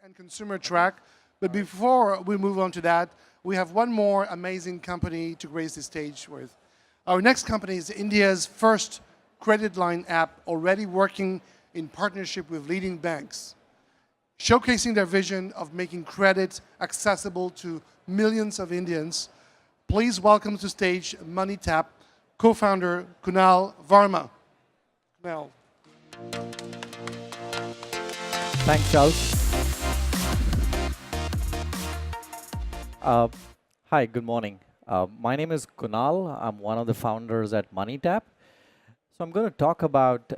and consumer track. But before we move on to that, we have one more amazing company to grace the stage with. Our next company is India's first credit line app, already working in partnership with leading banks, showcasing their vision of making credit accessible to millions of Indians. Please welcome to stage MoneyTap co-founder Kunal Varma. Kunal. Thanks, Charles. Hi, good morning. My name is Kunal. I'm one of the founders at MoneyTap. So I'm going to talk about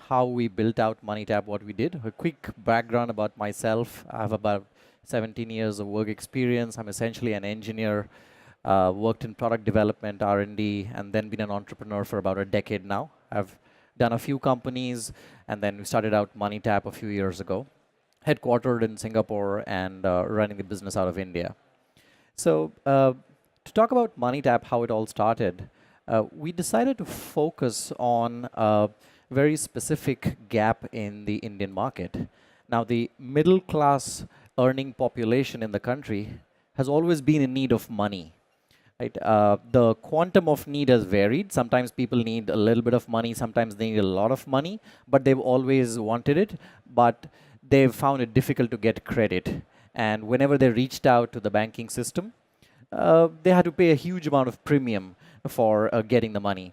how we built out MoneyTap, what we did. A quick background about myself. I have about 17 years of work experience. I'm essentially an engineer, worked in product development, R&D, and then been an entrepreneur for about a decade now. I've done a few companies, and then we started out MoneyTap a few years ago, headquartered in Singapore and running the business out of India. So to talk about MoneyTap, how it all started, we decided to focus on a very specific gap in the Indian market. Now, the middle class earning population in the country has always been in need of money. Right? The quantum of need has varied. Sometimes people need a little bit of money, sometimes they need a lot of money, but they've always wanted it, but they've found it difficult to get credit. And whenever they reached out to the banking system, they had to pay a huge amount of premium for getting the money.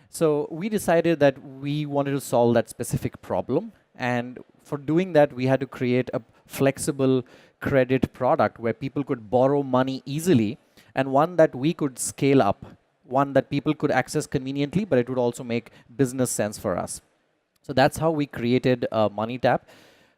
So we decided that we wanted to solve that specific problem. And for doing that, we had to create a flexible credit product where people could borrow money easily, and one that we could scale up, one that people could access conveniently, but it would also make business sense for us. So that's how we created MoneyTap.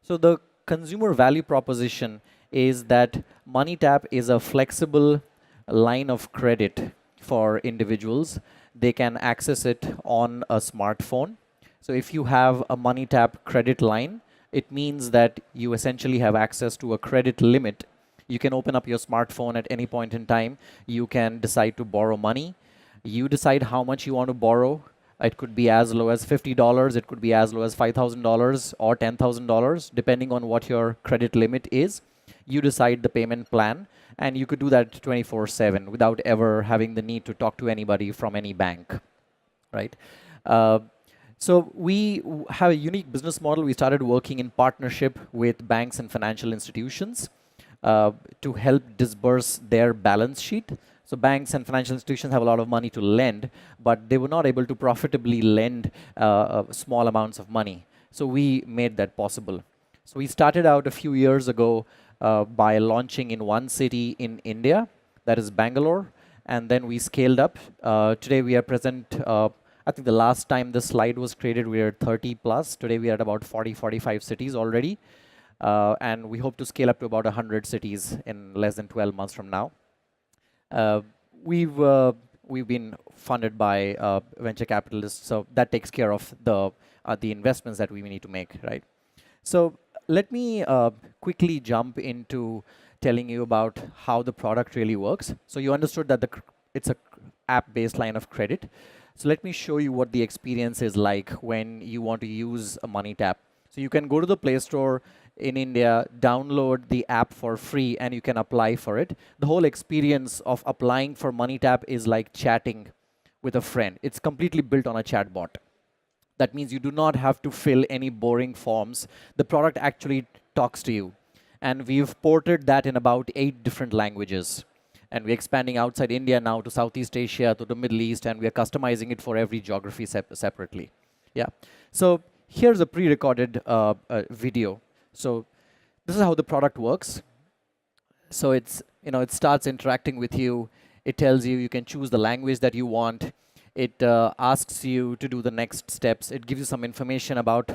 So the consumer value proposition is that MoneyTap is a flexible line of credit for individuals. They can access it on a smartphone. So if you have a MoneyTap credit line, it means that you essentially have access to a credit limit. You can open up your smartphone at any point in time. You can decide to borrow money. You decide how much you want to borrow. It could be as low as $50. It could be as low as $5,000 or $10,000, depending on what your credit limit is. You decide the payment plan, and you could do that 24/7 without ever having the need to talk to anybody from any bank, right? So we have a unique business model. We started working in partnership with banks and financial institutions to help disburse their balance sheet. So banks and financial institutions have a lot of money to lend, but they were not able to profitably lend small amounts of money. So we made that possible. So we started out a few years ago by launching in one city in India, that is Bangalore, and then we scaled up. Today we are present, I think the last time this slide was created, we were 30 plus. Today we are at about 40, 45 cities already. And we hope to scale up to about 100 cities in less than 12 months from now. We've been funded by venture capitalists, so that takes care of the investments that we need to make, right? So let me quickly jump into telling you about how the product really works. So you understood that it's a app-based line of credit. So let me show you what the experience is like when you want to use a MoneyTap. So you can go to the Play Store in India, download the app for free, and you can apply for it. The whole experience of applying for MoneyTap is like chatting with a friend. It's completely built on a chatbot. That means you do not have to fill any boring forms. The product actually talks to you. And we've ported that in about 8 different languages. And we're expanding outside India now to Southeast Asia, to the Middle East, and we're customizing it for every geography separately. Yeah. So here's a pre-recorded video. So this is how the product works. So it starts interacting with you. It tells you can choose the language that you want. It asks you to do the next steps. It gives you some information about,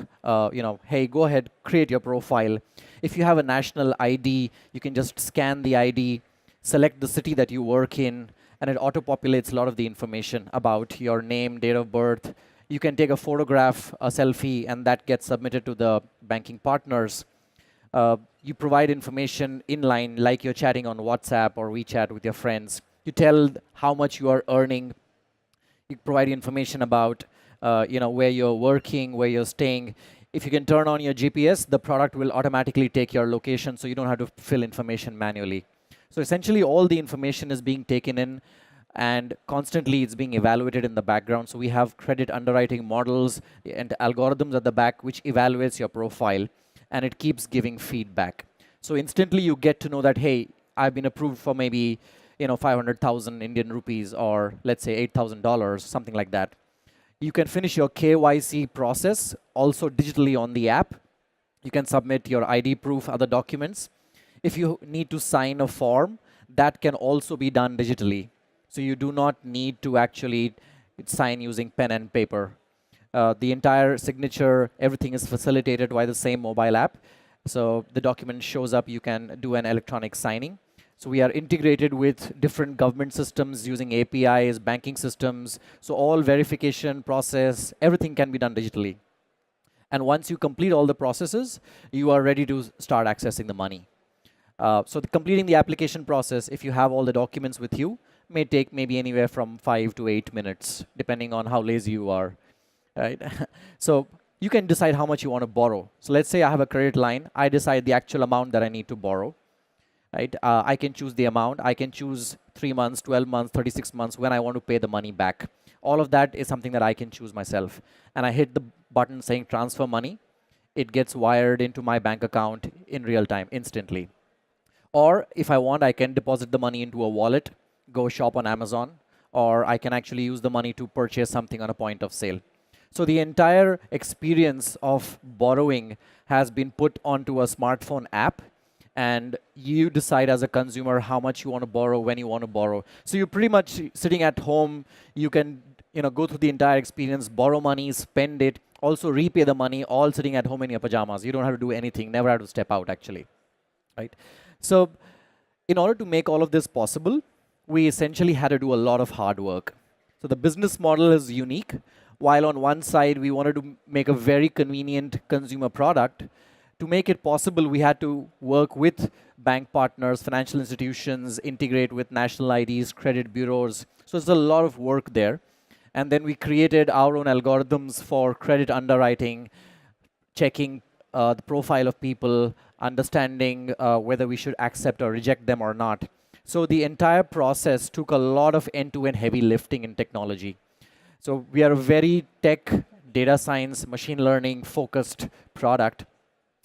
hey, go ahead, create your profile. If you have a national ID, you can just scan the ID, select the city that you work in, and it auto-populates a lot of the information about your name, date of birth. You can take a photograph, a selfie, and that gets submitted to the banking partners. You provide information inline, like you're chatting on WhatsApp or WeChat with your friends. You tell how much you are earning. You provide information about where you're working, where you're staying. If you can turn on your GPS, the product will automatically take your location, so you don't have to fill information manually. So essentially, all the information is being taken in, and constantly it's being evaluated in the background. So we have credit underwriting models and algorithms at the back which evaluates your profile, and it keeps giving feedback. So instantly you get to know that, hey, I've been approved for maybe 500,000 Indian rupees, or let's say $8,000, something like that. You can finish your KYC process also digitally on the app. You can submit your ID proof, other documents. If you need to sign a form, that can also be done digitally. So you do not need to actually sign using pen and paper. The entire signature, everything is facilitated by the same mobile app. So the document shows up, you can do an electronic signing. So we are integrated with different government systems using APIs, banking systems. So all verification process, everything can be done digitally. And once you complete all the processes, you are ready to start accessing the money. So completing the application process, if you have all the documents with you, may take maybe anywhere from 5 to 8 minutes, depending on how lazy you are. Right? So you can decide how much you want to borrow. So let's say I have a credit line. I decide the actual amount that I need to borrow. Right? I can choose the amount. I can choose 3 months, 12 months, 36 months when I want to pay the money back. All of that is something that I can choose myself. And I hit the button saying transfer money. It gets wired into my bank account in real time, instantly. Or if I want, I can deposit the money into a wallet, go shop on Amazon, or I can actually use the money to purchase something on a point of sale. So the entire experience of borrowing has been put onto a smartphone app, and you decide as a consumer how much you want to borrow, when you want to borrow. So you're pretty much sitting at home. You can go through the entire experience, borrow money, spend it, also repay the money, all sitting at home in your pajamas. You don't have to do anything, never have to step out, actually. Right? So in order to make all of this possible, we essentially had to do a lot of hard work. So the business model is unique. While on one side, we wanted to make a very convenient consumer product, to make it possible, we had to work with bank partners, financial institutions, integrate with national IDs, credit bureaus. So it's a lot of work there. And then we created our own algorithms for credit underwriting, checking the profile of people, understanding whether we should accept or reject them or not. So the entire process took a lot of end-to-end heavy lifting in technology. So we are a very tech, data science, machine learning focused product,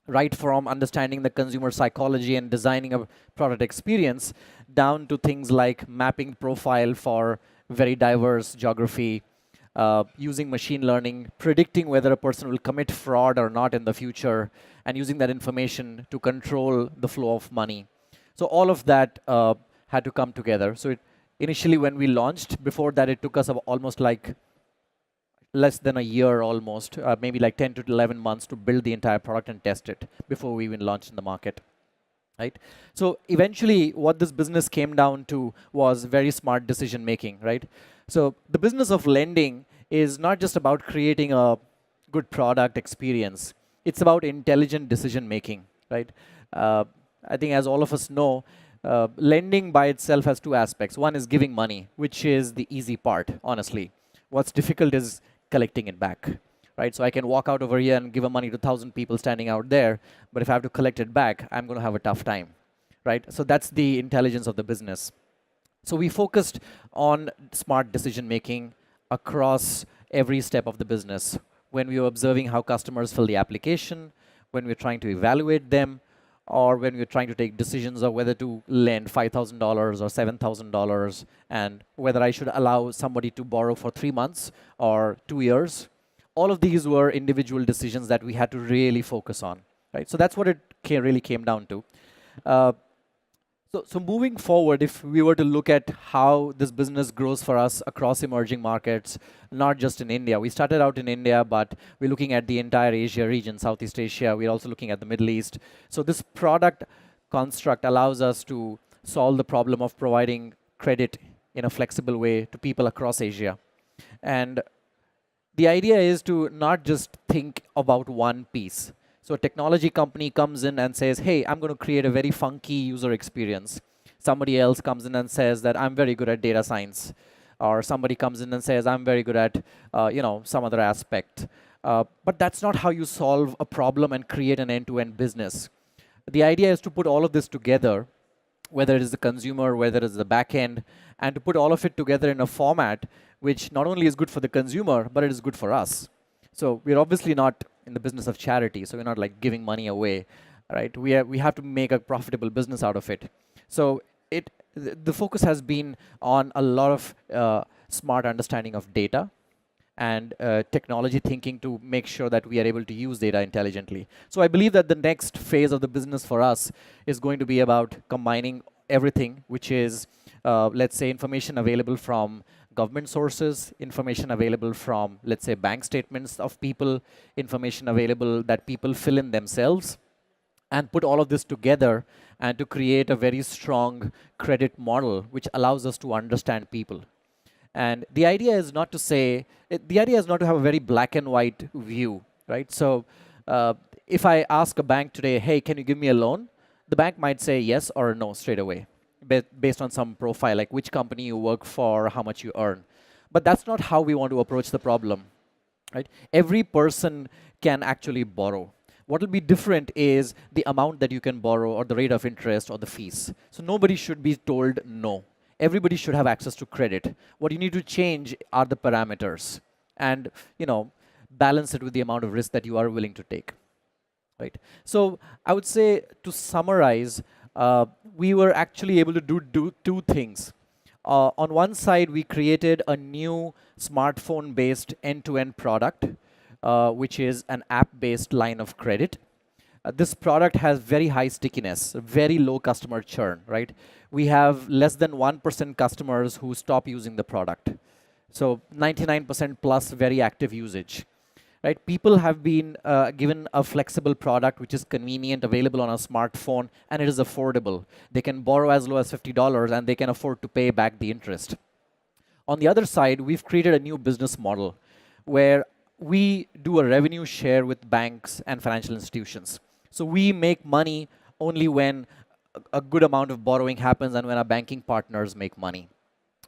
right from understanding the consumer psychology and designing a product experience down to things like mapping profile for very diverse geography, using machine learning, predicting whether a person will commit fraud or not in the future, and using that information to control the flow of money. So all of that had to come together. So initially when we launched, before that it took us almost like less than a year almost, maybe like 10 to 11 months to build the entire product and test it before we even launched in the market. Right? So eventually what this business came down to was very smart decision making, right? So the business of lending is not just about creating a good product experience. It's about intelligent decision making, right? I think as all of us know, lending by itself has two aspects. One is giving money, which is the easy part, honestly. What's difficult is collecting it back, right? So I can walk out over here and give money to 1,000 people standing out there, but if I have to collect it back, I'm going to have a tough time, right? So that's the intelligence of the business. So we focused on smart decision making across every step of the business. When we were observing how customers fill the application, when we're trying to evaluate them, or when we're trying to take decisions of whether to lend $5,000 or $7,000, and whether I should allow somebody to borrow for 3 months or 2 years. All of these were individual decisions that we had to really focus on, right? So that's what it really came down to. So moving forward, if we were to look at how this business grows for us across emerging markets, not just in India. We started out in India, but we're looking at the entire Asia region, Southeast Asia. We're also looking at the Middle East. So this product construct allows us to solve the problem of providing credit in a flexible way to people across Asia. And the idea is to not just think about one piece. So a technology company comes in and says, hey, I'm going to create a very funky user experience. Somebody else comes in and says that I'm very good at data science. Or somebody comes in and says, I'm very good at some other aspect. But that's not how you solve a problem and create an end-to-end business. The idea is to put all of this together, whether it is the consumer, whether it is the back end, and to put all of it together in a format which not only is good for the consumer, but it is good for us. So we're obviously not in the business of charity, so we're not like giving money away, right? We have to make a profitable business out of it. So the focus has been on a lot of smart understanding of data and technology thinking to make sure that we are able to use data intelligently. So I believe that the next phase of the business for us is going to be about combining everything, which is, let's say, information available from government sources, information available from, let's say, bank statements of people, information available that people fill in themselves, and put all of this together and to create a very strong credit model which allows us to understand people. And the idea is not to say, the idea is not to have a very black and white view, right? So if I ask a bank today, hey, can you give me a loan? The bank might say yes or no straight away, based on some profile, like which company you work for, how much you earn. But that's not how we want to approach the problem, right? Every person can actually borrow. What will be different is the amount that you can borrow or the rate of interest or the fees. So nobody should be told no. Everybody should have access to credit. What you need to change are the parameters and, balance it with the amount of risk that you are willing to take, right? So I would say, to summarize, we were actually able to do two things. On one side, we created a new smartphone-based end-to-end product, which is an app-based line of credit. This product has very high stickiness, very low customer churn, right? We have less than 1% customers who stop using the product. So 99% plus very active usage, right? People have been given a flexible product which is convenient, available on a smartphone, and it is affordable. They can borrow as low as $50 and they can afford to pay back the interest. On the other side, we've created a new business model where we do a revenue share with banks and financial institutions. So we make money only when a good amount of borrowing happens and when our banking partners make money.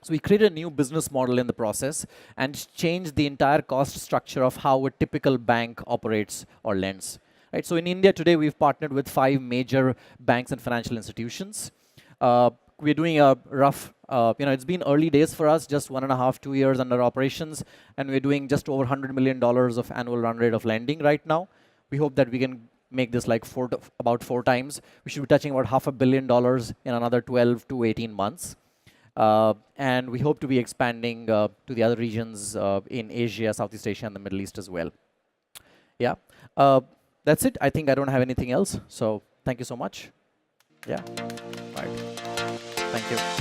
So we created a new business model in the process and changed the entire cost structure of how a typical bank operates or lends. Right? So in India today, we've partnered with 5 major banks and financial institutions. We're doing a rough, it's been early days for us, just 1.5, 2 years under operations, and we're doing just over $100 million of annual run rate of lending right now. We hope that we can make this like about 4 times. We should be touching about $500 million in another 12 to 18 months. And we hope to be expanding to the other regions in Asia, Southeast Asia, and the Middle East as well. Yeah, that's it. I think I don't have anything else. So thank you so much. Yeah, right. Thank you.